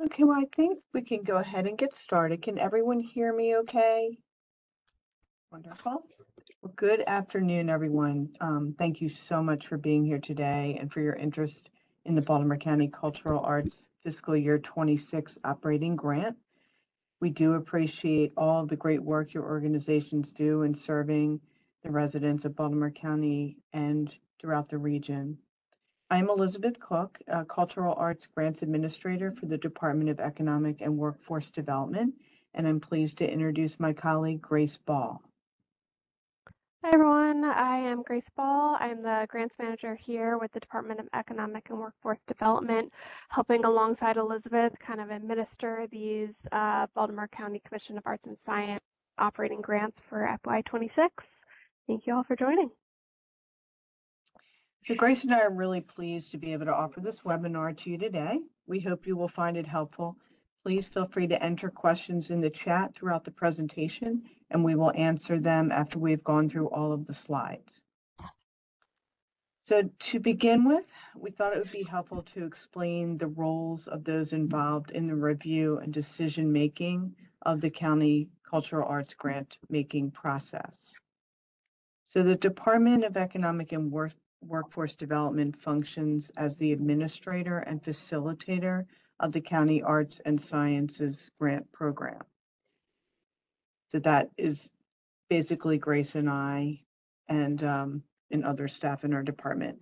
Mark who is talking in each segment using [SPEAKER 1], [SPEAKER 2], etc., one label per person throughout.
[SPEAKER 1] Okay, well, I think we can go ahead and get started. Can everyone hear me okay? Wonderful. Well, good afternoon, everyone. Thank you so much for being here today and for your interest in the Baltimore County Cultural Arts Fiscal Year 26 Operating Grant. We do appreciate all of the great work your organizations do in serving the residents of Baltimore County and throughout the region. I'm Elizabeth Cook, Cultural Arts Grants Administrator for the Department of Economic and Workforce Development, and I'm pleased to introduce my colleague, Grace Ball.
[SPEAKER 2] Hi everyone, I am Grace Ball. I'm the Grants Manager here with the Department of Economic and Workforce Development, helping alongside Elizabeth kind of administer these Baltimore County Commission of Arts and Science operating grants for FY26. Thank you all for joining.
[SPEAKER 1] So Grace and I are really pleased to be able to offer this webinar to you today. We hope you will find it helpful. Please feel free to enter questions in the chat throughout the presentation, and we will answer them after we've gone through all of the slides. So to begin with, we thought it would be helpful to explain the roles of those involved in the review and decision-making of the county cultural arts grant making process. So the Department of Economic and Workforce Development functions as the administrator and facilitator of the County Arts and Sciences Grant Program. So that is basically Grace and I and other staff in our department.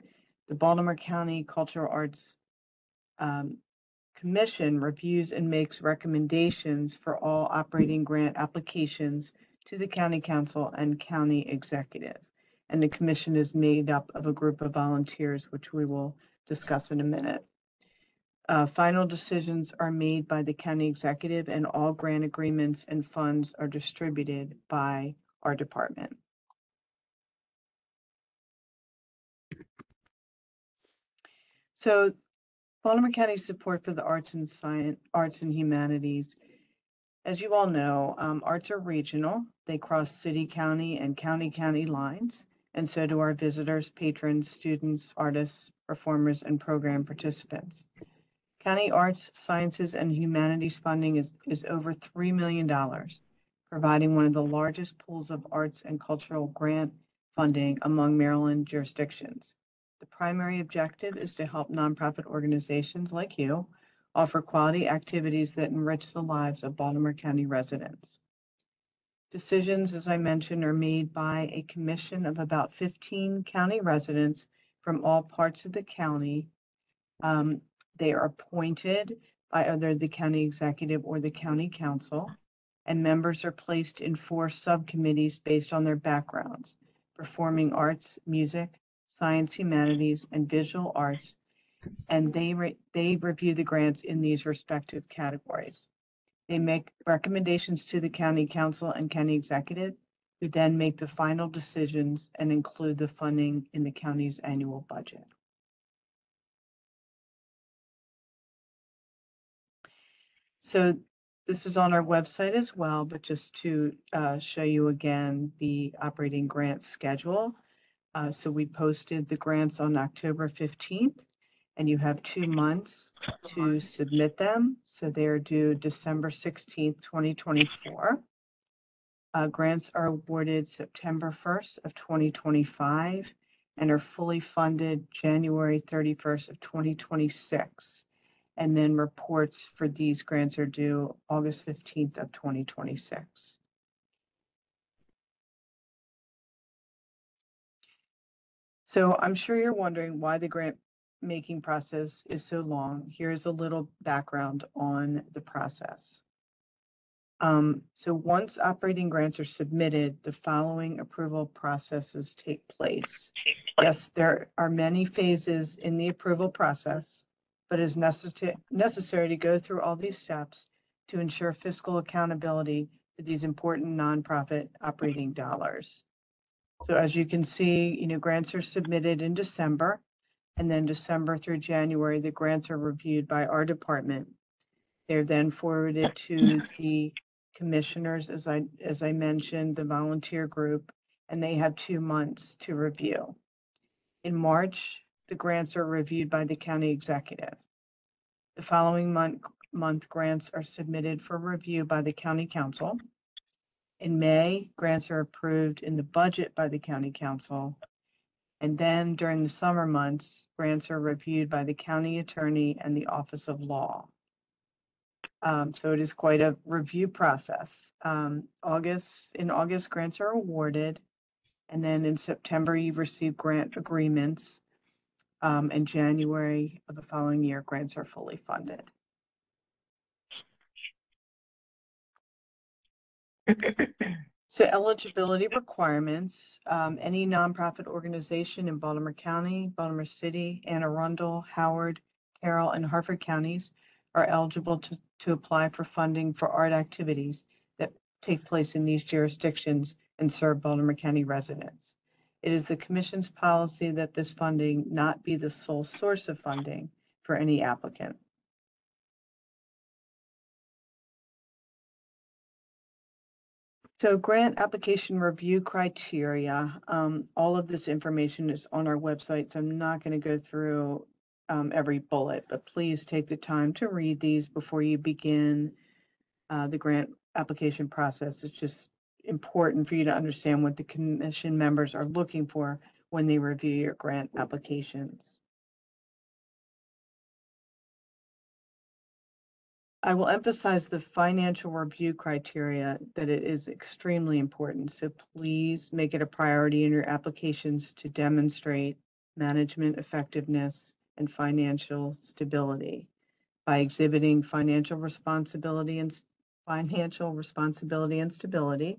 [SPEAKER 1] The Baltimore County Cultural Arts Commission reviews and makes recommendations for all operating grant applications to the County Council and County Executive. And the commission is made up of a group of volunteers, which we will discuss in a minute. Final decisions are made by the county executive, and all grant agreements and funds are distributed by our department. So Baltimore County's support for the arts and humanities. As you all know, arts are regional. They cross city, county, and county lines. And so do our visitors, patrons, students, artists, performers, and program participants. County arts, sciences, and humanities funding is over $3 million, providing one of the largest pools of arts and cultural grant funding among Maryland jurisdictions. The primary objective is to help nonprofit organizations like you offer quality activities that enrich the lives of Baltimore County residents. Decisions, as I mentioned, are made by a commission of about 15 county residents from all parts of the county. They are appointed by either the county executive or the county council, and members are placed in 4 subcommittees based on their backgrounds: performing arts, music, science, humanities, and visual arts, and they review the grants in these respective categories. They make recommendations to the county council and county executive, who then make the final decisions and include the funding in the county's annual budget. So this is on our website as well, but just to show you again the operating grant schedule. So we posted the grants on October 15th, and you have 2 months to submit them. So they're due December 16th, 2024. Grants are awarded September 1st of 2025 and are fully funded January 31st of 2026. And then reports for these grants are due August 15th of 2026. So I'm sure you're wondering why the grant making process is so long. Here's a little background on the process. So once operating grants are submitted, the following approval processes take place. Yes, there are many phases in the approval process, but it is necessary to go through all these steps to ensure fiscal accountability for these important nonprofit operating dollars. So as you can see, grants are submitted in December, and then December through January, the grants are reviewed by our department. They're then forwarded to the commissioners, as I mentioned, the volunteer group, and they have 2 months to review. In March, the grants are reviewed by the county executive. The following month, month, grants are submitted for review by the County Council. In May, grants are approved in the budget by the County Council. And then during the summer months, grants are reviewed by the County Attorney and the Office of Law. So it is quite a review process. In August, grants are awarded. And then in September, you receive grant agreements. In January of the following year, grants are fully funded. So eligibility requirements, any nonprofit organization in Baltimore County, Baltimore City, Anne Arundel, Howard, Carroll, and Harford counties are eligible to apply for funding for art activities that take place in these jurisdictions and serve Baltimore County residents. It is the Commission's policy that this funding not be the sole source of funding for any applicant. So grant application review criteria, all of this information is on our website, so I'm not going to go through every bullet, but please take the time to read these before you begin the grant application process. It's just important for you to understand what the commission members are looking for when they review your grant applications. I will emphasize the financial review criteria, that it is extremely important. So please make it a priority in your applications to demonstrate management effectiveness and financial stability by exhibiting financial responsibility and stability,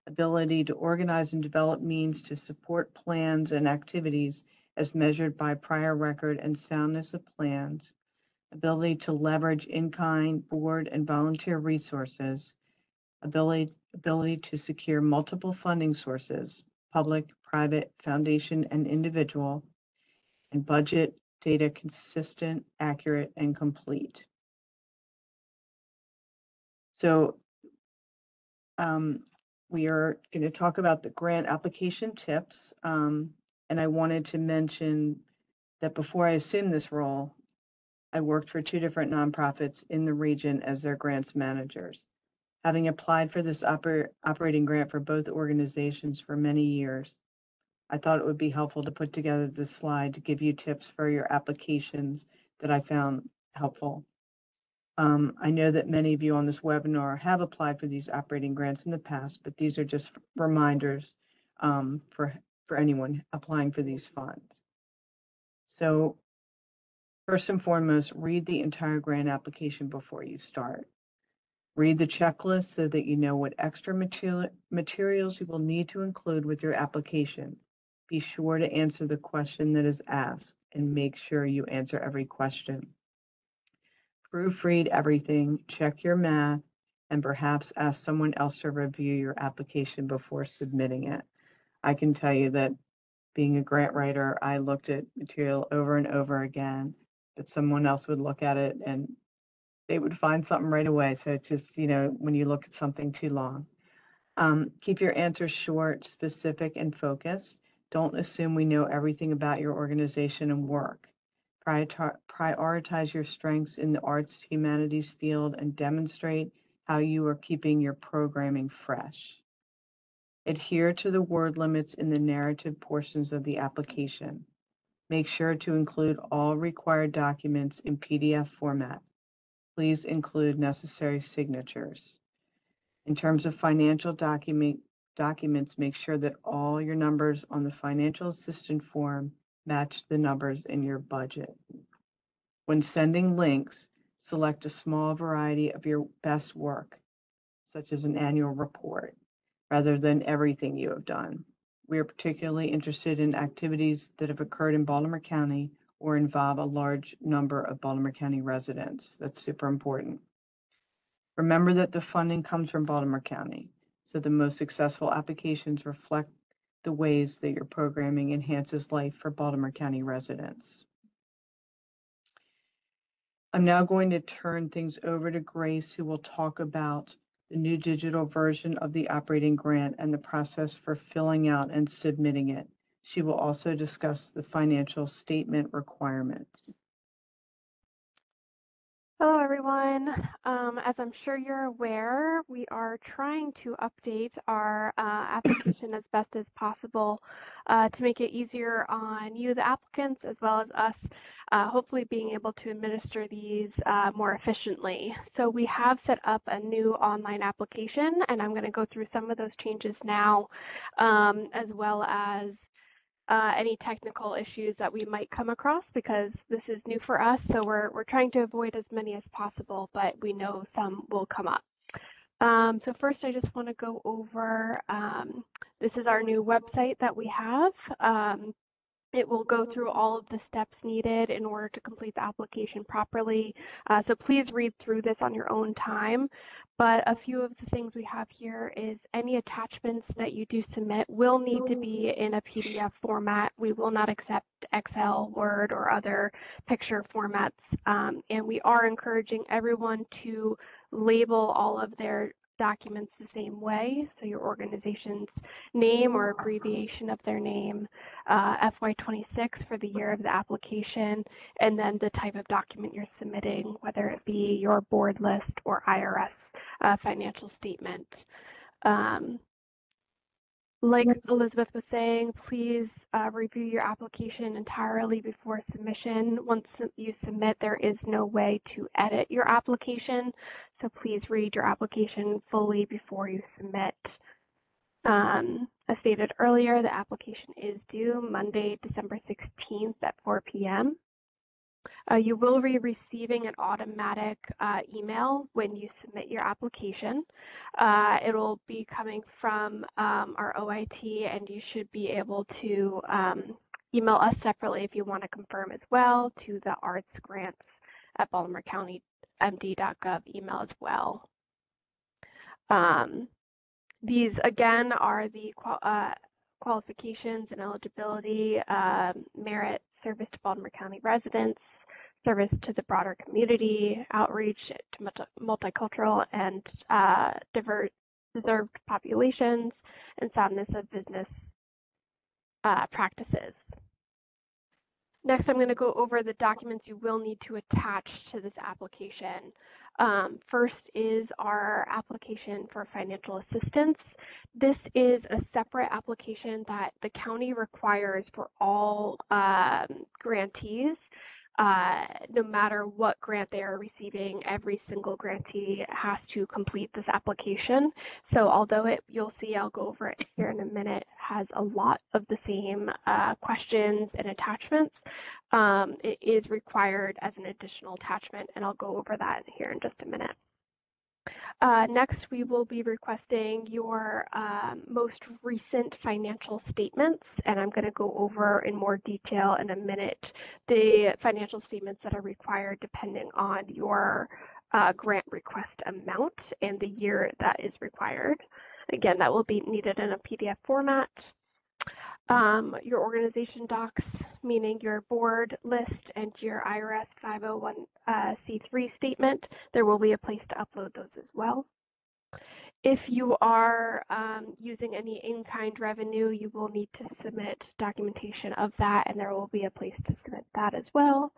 [SPEAKER 1] ability to organize and develop means to support plans and activities as measured by prior record and soundness of plans, ability to leverage in-kind, board, and volunteer resources, ability to secure multiple funding sources, public, private, foundation, and individual, and budget data consistent, accurate, and complete. So we are going to talk about the grant application tips, and I wanted to mention that before I assumed this role, I worked for 2 different nonprofits in the region as their grants managers. Having applied for this operating grant for both organizations for many years, I thought it would be helpful to put together this slide to give you tips for your applications that I found helpful. I know that many of you on this webinar have applied for these operating grants in the past, but these are just reminders for anyone applying for these funds. So first and foremost, read the entire grant application before you start. Read the checklist so that you know what extra materials you will need to include with your application. Be sure to answer the question that is asked and make sure you answer every question. Proofread everything, check your math, and perhaps ask someone else to review your application before submitting it. I can tell you that being a grant writer, I looked at material over and over again, but someone else would look at it and they would find something right away. So it's just, when you look at something too long. Keep your answers short, specific, and focused. Don't assume we know everything about your organization and work. Prioritize your strengths in the arts, humanities field, and demonstrate how you are keeping your programming fresh. Adhere to the word limits in the narrative portions of the application. Make sure to include all required documents in PDF format. Please include necessary signatures. In terms of financial documents, make sure that all your numbers on the financial assistance form match the numbers in your budget. When sending links, select a small variety of your best work, such as an annual report, rather than everything you have done. We are particularly interested in activities that have occurred in Baltimore County or involve a large number of Baltimore County residents. That's super important. Remember that the funding comes from Baltimore County, so the most successful applications reflect the ways that your programming enhances life for Baltimore County residents. I'm now going to turn things over to Grace, who will talk about the new digital version of the operating grant and the process for filling out and submitting it. She will also discuss the financial statement requirements.
[SPEAKER 2] Hello, everyone. As I'm sure you're aware, we are trying to update our application as best as possible to make it easier on you, the applicants, as well as us, hopefully being able to administer these more efficiently. So we have set up a new online application, and I'm going to go through some of those changes now, as well as any technical issues that we might come across because this is new for us. So we're trying to avoid as many as possible, but we know some will come up. So first, I just want to go over, this is our new website that we have. It will go through all of the steps needed in order to complete the application properly. So please read through this on your own time. But a few of the things we have here is any attachments that you do submit will need to be in a PDF format. We will not accept Excel, Word, or other picture formats. And we are encouraging everyone to label all of their documents the same way. So your organization's name or abbreviation of their name, FY26 for the year of the application, and then the type of document you're submitting, whether it be your board list or IRS financial statement. Like Elizabeth was saying, please review your application entirely before submission. Once you submit, there is no way to edit your application, so please read your application fully before you submit. As stated earlier, the application is due Monday, December 16th at 4 p.m. You will be receiving an automatic email when you submit your application. It'll be coming from our OIT, and you should be able to email us separately if you want to confirm as well to the arts grants at baltimorecounty.md.gov email as well. These, again, are the qualifications and eligibility, merit, service to Baltimore County residents, service to the broader community, outreach to multicultural and deserved populations, and soundness of business practices. Next, I'm going to go over the documents you will need to attach to this application. First is our application for financial assistance. This is a separate application that the county requires for all grantees. No matter what grant they are receiving, every single grantee has to complete this application. So although you'll see, I'll go over it here in a minute, has a lot of the same questions and attachments, it is required as an additional attachment, and I'll go over that here in just a minute. Next, we will be requesting your most recent financial statements, and I'm going to go over in more detail in a minute the financial statements that are required depending on your grant request amount and the year that is required. Again, that will be needed in a PDF format. Your organization docs, meaning your board list and your IRS 501c3 statement, there will be a place to upload those as well. If you are using any in-kind revenue, you will need to submit documentation of that, and there will be a place to submit that as well.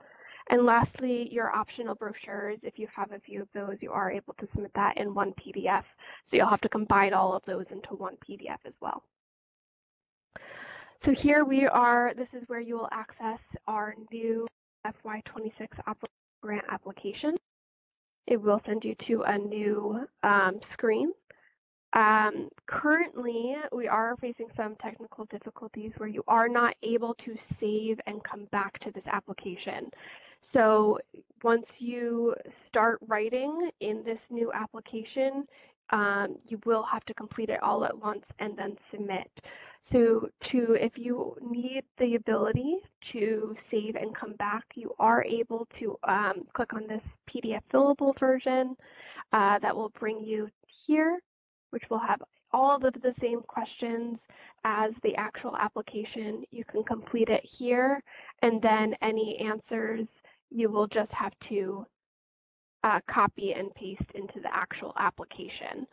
[SPEAKER 2] And lastly, your optional brochures, if you have a few of those, you are able to submit that in one PDF. So you'll have to combine all of those into one PDF as well. So here we are, this is where you will access our new FY26 grant application. It will send you to a new screen. Currently, we are facing some technical difficulties where you are not able to save and come back to this application. So once you start writing in this new application, you will have to complete it all at once and then submit. So if you need the ability to save and come back, you are able to click on this PDF fillable version that will bring you here, which will have all of the same questions as the actual application. You can complete it here, and then any answers you will just have to copy and paste into the actual application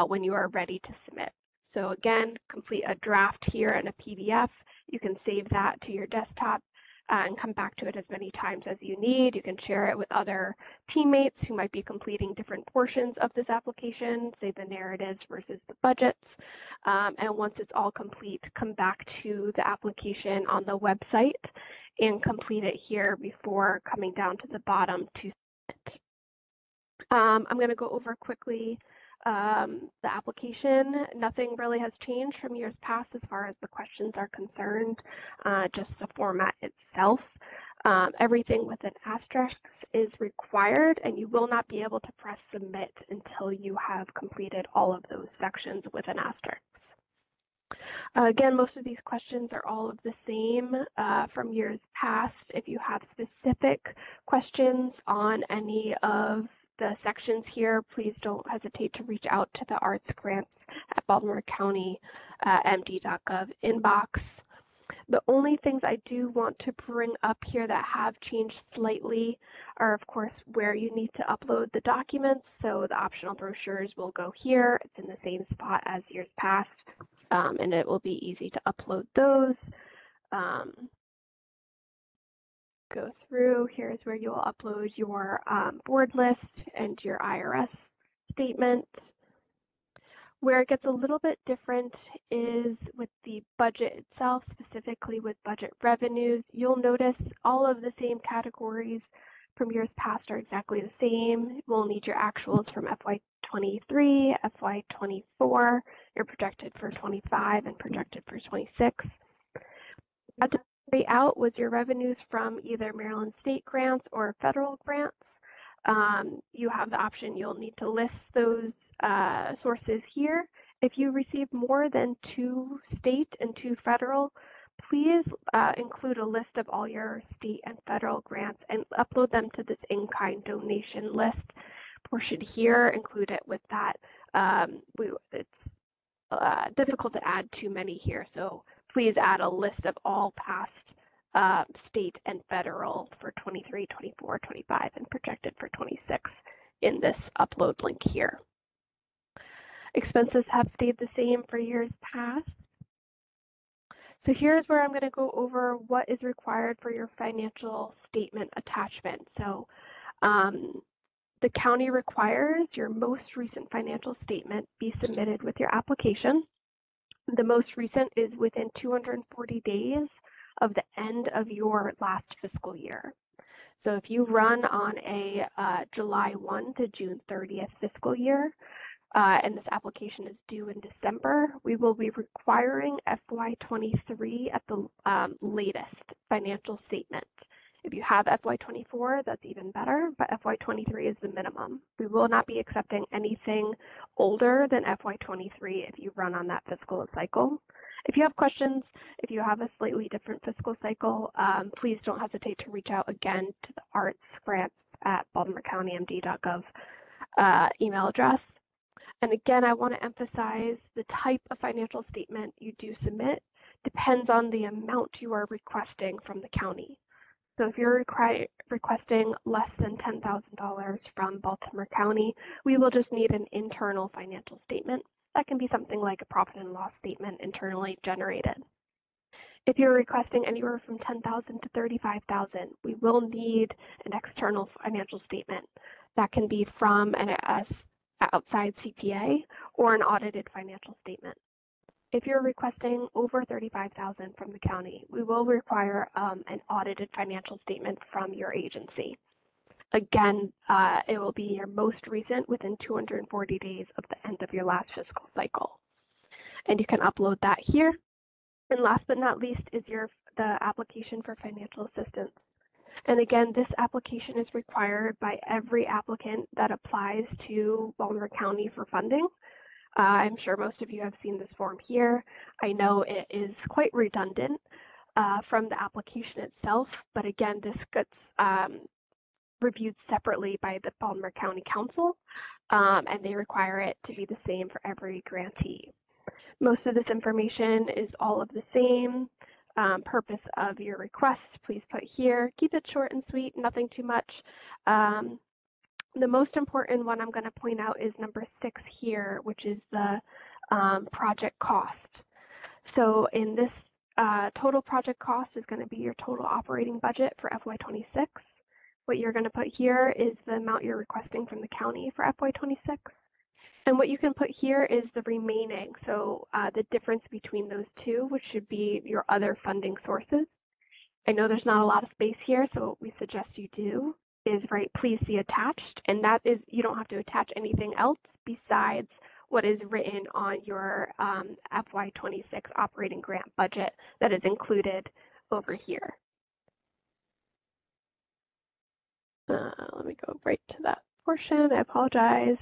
[SPEAKER 2] when you are ready to submit. So again, complete a draft here in a PDF. You can save that to your desktop, and come back to it as many times as you need. You can share it with other teammates who might be completing different portions of this application, say the narratives versus the budgets. And once it's all complete, come back to the application on the website and complete it here before coming down to the bottom to submit. I'm going to go over quickly the application. Nothing really has changed from years past as far as the questions are concerned, just the format itself. Everything with an asterisk is required, and you will not be able to press submit until you have completed all of those sections with an asterisk. Again, most of these questions are all of the same from years past. If you have specific questions on any of the sections here, please don't hesitate to reach out to the Arts Grants at Baltimore County MD.gov inbox. The only things I do want to bring up here that have changed slightly are, of course, where you need to upload the documents. So the optional brochures will go here. It's in the same spot as years past, and it will be easy to upload those. Go through. Here's where you'll upload your board list and your IRS statement. Where it gets a little bit different is with the budget itself, specifically with budget revenues. You'll notice all of the same categories from years past are exactly the same. We'll need your actuals from FY23, FY24, your projected for 25 and projected for 26. At the very out was your revenues from either Maryland state grants or federal grants. You have the option, you'll need to list those sources here. If you receive more than 2 state and 2 federal, please include a list of all your state and federal grants and upload them to this in-kind donation list portion here. Include it with that. It's difficult to add too many here, so please add a list of all past state and federal for 23, 24, 25, and projected for 26 in this upload link here. Expenses have stayed the same for years past. So here's where I'm going to go over what is required for your financial statement attachment. So the county requires your most recent financial statement be submitted with your application. The most recent is within 240 days of the end of your last fiscal year. So if you run on a July 1 to June 30th fiscal year, and this application is due in December, we will be requiring FY23 at the latest financial statement. If you have FY24, that's even better, but FY23 is the minimum. We will not be accepting anything older than FY23 if you run on that fiscal cycle. If you have questions, if you have a slightly different fiscal cycle, please don't hesitate to reach out again to the Arts Grants at BaltimoreCountyMD.gov email address. And again, I want to emphasize the type of financial statement you do submit depends on the amount you are requesting from the county. So if you're requesting less than $10,000 from Baltimore County, we will just need an internal financial statement. That can be something like a profit and loss statement internally generated. If you're requesting anywhere from $10,000 to $35,000, we will need an external financial statement. That can be from an outside CPA or an audited financial statement. If you're requesting over $35,000 from the county, we will require an audited financial statement from your agency. Again, it will be your most recent within 240 days of the end of your last fiscal cycle. And you can upload that here. And last but not least is the application for financial assistance. And again, this application is required by every applicant that applies to Baltimore County for funding. I'm sure most of you have seen this form here. I know it is quite redundant from the application itself, but again, this gets reviewed separately by the Baltimore County Council, and they require it to be the same for every grantee. Most of this information is all of the same. Purpose of your request, please put here. Keep it short and sweet, nothing too much. The most important one I'm going to point out is number 6 here, which is the project cost. So in this total project cost is going to be your total operating budget for FY26. What you're going to put here is the amount you're requesting from the county for FY26. And what you can put here is the remaining, so the difference between those two, which should be your other funding sources. I know there's not a lot of space here, so what we suggest you do is write please see attached, and that is, you don't have to attach anything else besides what is written on your FY26 operating grant budget that is included over here. Let me go right to that portion. I apologize.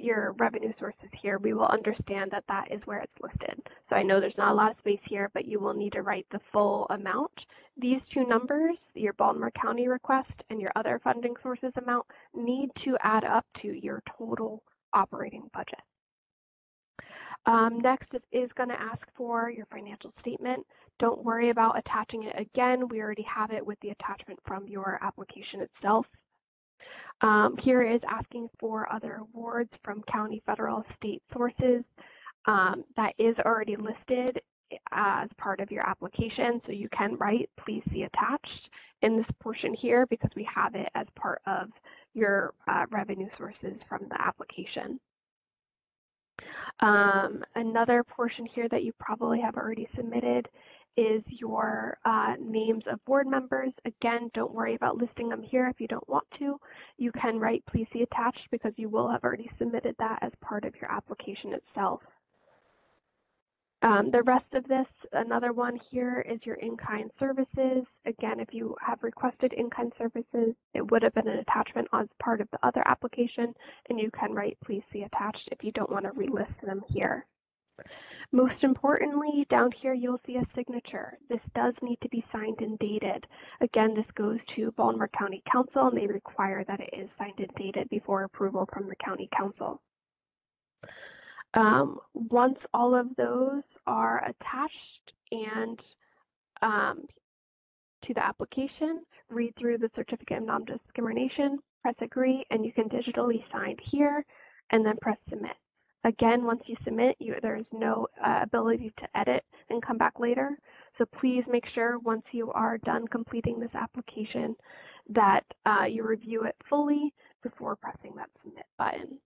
[SPEAKER 2] Your revenue sources here, we will understand that that is where it's listed. So I know there's not a lot of space here, but you will need to write the full amount. These two numbers, your Baltimore County request and your other funding sources amount, need to add up to your total operating budget. Next is going to ask for your financial statement. Don't worry about attaching it again. We already have it with the attachment from your application itself. Here is asking for other awards from county, federal, state sources. That is already listed as part of your application, so you can write please see attached in this portion here because we have it as part of your revenue sources from the application. Another portion here that you probably have already submitted is your names of board members. Again, don't worry about listing them here if you don't want to. You can write please see attached because you will have already submitted that as part of your application itself. The rest of this, another one here is your in-kind services. Again, if you have requested in-kind services, it would have been an attachment as part of the other application, and you can write please see attached if you don't want to relist them here. Most importantly, down here you'll see a signature. This does need to be signed and dated. Again, this goes to Baltimore County Council, and they require that it is signed and dated before approval from the County Council. Once all of those are attached and to the application, read through the certificate of non-discrimination, press agree, and you can digitally sign here and then press submit. Again, once you submit, there is no ability to edit and come back later. So please make sure once you are done completing this application that you review it fully before pressing that submit button.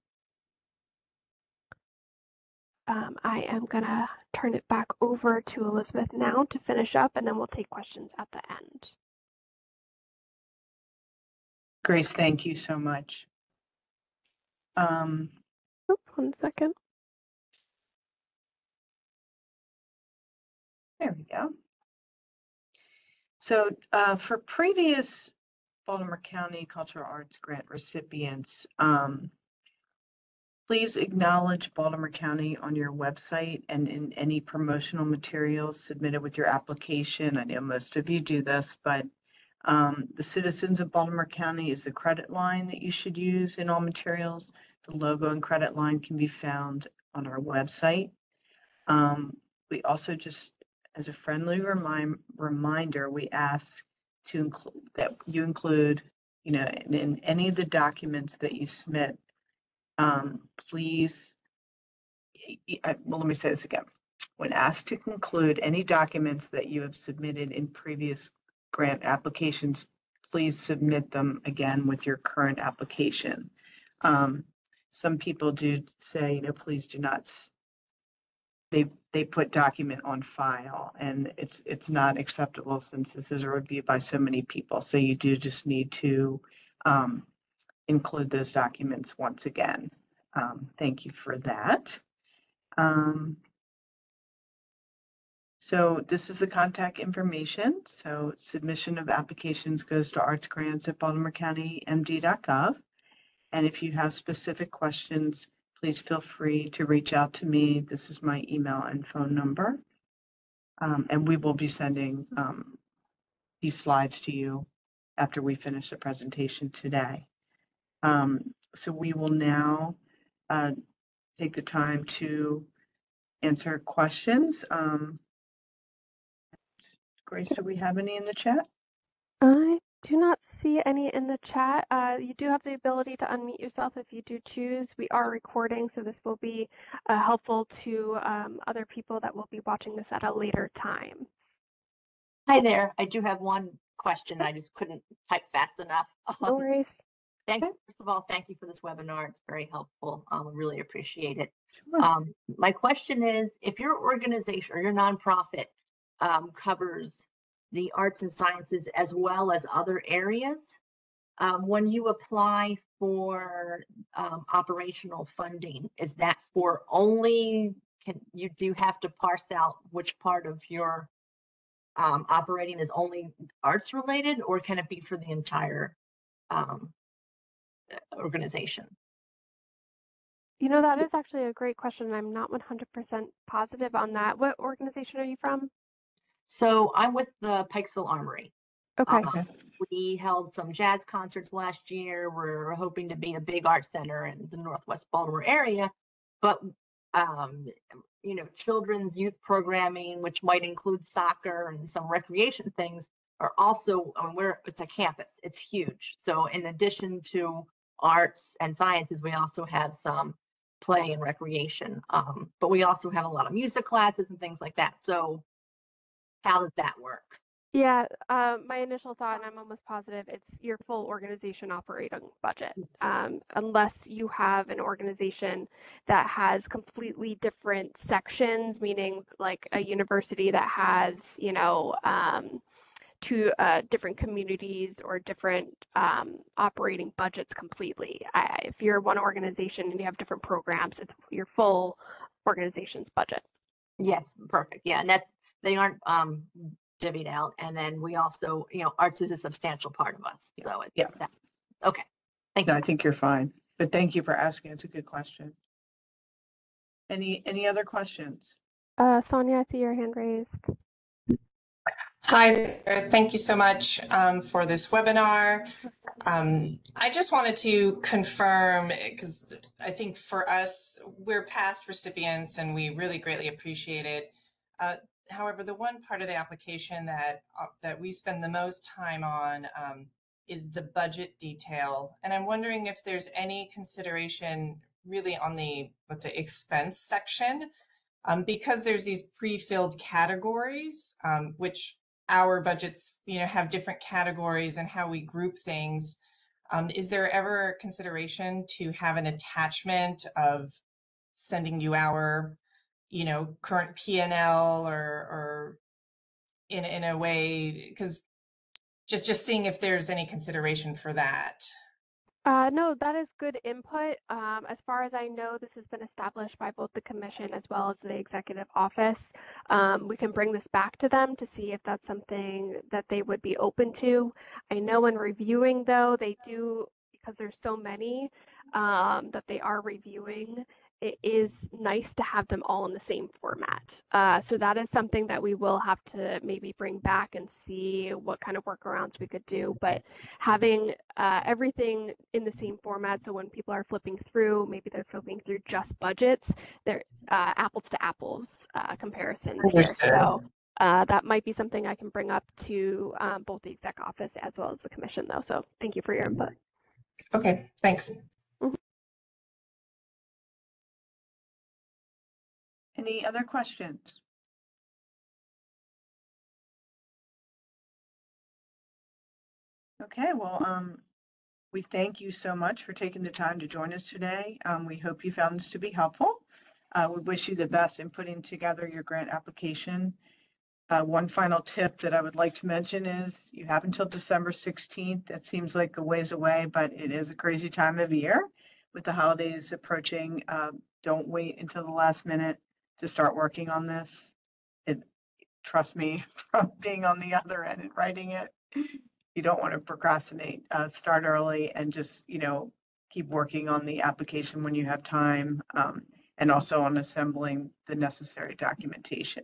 [SPEAKER 2] I am going to turn it back over to Elizabeth now to finish up, and then we'll take questions at the end.
[SPEAKER 1] Grace, thank you so much.
[SPEAKER 2] Oh, 1 second.
[SPEAKER 1] There we go. So for previous Baltimore County Cultural Arts Grant recipients, please acknowledge Baltimore County on your website and in any promotional materials submitted with your application. I know most of you do this, but the Citizens of Baltimore County is the credit line that you should use in all materials. The logo and credit line can be found on our website. We also, just as a friendly reminder, we ask to include that you include, in any of the documents that you submit, please, well, let me say this again. When asked to conclude any documents that you have submitted in previous grant applications, please submit them again with your current application. Some people do say, please do not, they put document on file, and it's not acceptable since this is a review by so many people. So you do just need to include those documents once again. Thank you for that. So this is the contact information. So submission of applications goes to artsgrants@baltimorecounty.md.gov. And if you have specific questions, please feel free to reach out to me. This is my email and phone number. And we will be sending these slides to you after we finish the presentation today. So we will now take the time to answer questions. Grace, do we have any in the chat?
[SPEAKER 2] I do not see any in the chat. You do have the ability to unmute yourself if you do choose. We are recording, so this will be helpful to other people that will be watching this at a later time.
[SPEAKER 3] Hi there. I do have one question. I just couldn't type fast enough.
[SPEAKER 2] No worries.
[SPEAKER 3] First of all, thank you for this webinar. It's very helpful. I really appreciate it.
[SPEAKER 1] Sure.
[SPEAKER 3] My question is, if your organization or your nonprofit covers the arts and sciences as well as other areas, when you apply for operational funding, is that for only, do you have to parse out which part of your operating is only arts related, or can it be for the entire organization?
[SPEAKER 2] You know, that is actually a great question. I'm not 100% positive on that. What organization are you from?
[SPEAKER 3] So I'm with the Pikesville Armory.
[SPEAKER 2] Okay.
[SPEAKER 3] We held some jazz concerts last year. We're hoping to be a big art center in the Northwest Baltimore area, but children's youth programming, which might include soccer and some recreation things, are also, it's a campus. It's huge. So in addition to arts and sciences, we also have some play and recreation, but we also have a lot of music classes and things like that. So how does that work?
[SPEAKER 2] Yeah, my initial thought, and I'm almost positive, it's your full organization operating budget. Unless you have an organization that has completely different sections, meaning like a university that has, two different communities or different operating budgets completely. If you're one organization and you have different programs, it's your full organization's budget.
[SPEAKER 3] Yes, perfect. Yeah, and they aren't divvied out. And then we also, arts is a substantial part of us. So
[SPEAKER 1] yeah.
[SPEAKER 3] Okay. Thank you.
[SPEAKER 1] I think you're fine, but thank you for asking. It's a good question. Any other questions?
[SPEAKER 2] Sonia, I see your hand raised.
[SPEAKER 4] Hi, thank you so much for this webinar. I just wanted to confirm, because I think for us, we're past recipients and we really greatly appreciate it. However, the one part of the application that we spend the most time on is the budget detail. And I'm wondering if there's any consideration really on the, let's say, expense section, because there's these pre-filled categories, which our budgets, have different categories and how we group things. Is there ever a consideration to have an attachment of sending you our, current P&L or in a way, because just seeing if there's any consideration for that.
[SPEAKER 2] No, that is good input. As far as I know, this has been established by both the commission as well as the executive office. We can bring this back to them to see if that's something that they would be open to. I know in reviewing, though, they do, because there's so many that they are reviewing, it is nice to have them all in the same format. So that is something that we will have to maybe bring back and see what kind of workarounds we could do. But having everything in the same format, so when people are flipping through, maybe they're flipping through just budgets, they're apples to apples comparisons here. So that might be something I can bring up to both the exec office as well as the commission, though. So thank you for your input.
[SPEAKER 4] Okay, thanks.
[SPEAKER 1] Any other questions? Okay, well, we thank you so much for taking the time to join us today. We hope you found this to be helpful. We wish you the best in putting together your grant application. One final tip that I would like to mention is you have until December 16th. That seems like a ways away, but it is a crazy time of year with the holidays approaching. Don't wait until the last minute to start working on this. Trust me, from being on the other end and writing it, you don't want to procrastinate. Start early and just, keep working on the application when you have time, and also on assembling the necessary documentation.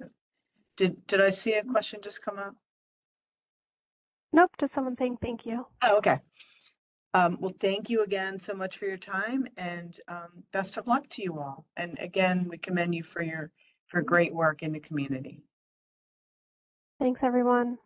[SPEAKER 1] Did I see a question just come up?
[SPEAKER 2] Nope, just someone saying thank you.
[SPEAKER 1] Oh, okay. Well, thank you again so much for your time, and best of luck to you all. And again, we commend you for great work in the community.
[SPEAKER 2] Thanks, everyone.